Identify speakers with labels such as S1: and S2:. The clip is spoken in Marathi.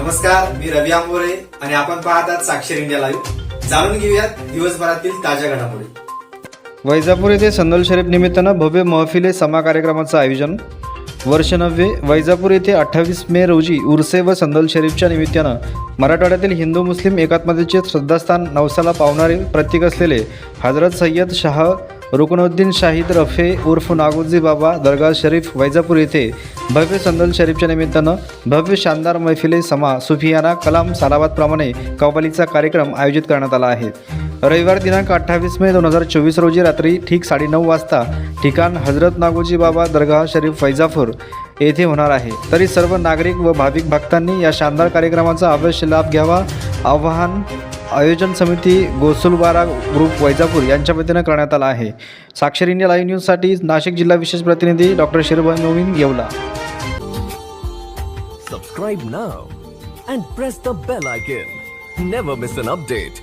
S1: नमस्कार, मी रवी आंबोरे आणि आपण पाहतात साक्षर इंडिया लाईव्ह. जाणून घेऊयात दिवसभरातील ताज्या घडामोडी.
S2: वैजापूर येथे संदल शरीफ निमित्तानं भव्य महफिले समा कार्यक्रमाचं आयोजन. वर्ष 9. वैजापूर येथे 28 मे रोजी उर्से व संदल शरीफच्या निमित्तानं मराठवाड्यातील हिंदू मुस्लिम एकात्मतेचे श्रद्धास्थान नवसाला पावणारे प्रतीक असलेले हजरत सय्यद शाह रुकनुद्दीन शाहीद रफे उर्फ नागोजी बाबा दरगाह शरीफ वैजापूर येथे भव्य संदल शरीफच्या निमित्तानं भव्य शानदार मैफिले समा सुफियाना कलाम सालाबादप्रमाणे कव्वालीचा कार्यक्रम आयोजित करण्यात आला आहे. रविवार दिनांक 28 मे 2024 रोजी रात्री ठीक 9:30 वाजता ठिकाण हजरत नागोजी बाबा दरगाह शरीफ वैजापूर येथे होणार आहे. तरी सर्व नागरिक व भाविक भक्तांनी या शानदार कार्यक्रमाचा अवश्य लाभ घ्यावा आवाहन आयोजन समिती गोसुलवारा ग्रुप वैजापूर यांच्या वतीनं करण्यात आलं आहे. साक्षर इंडिया लाईव्ह न्यूजसाठी नाशिक जिल्हा विशेष प्रतिनिधी doctor Shirbhai Momin Yeola.
S3: Subscribe now and press the bell icon. Never miss an update.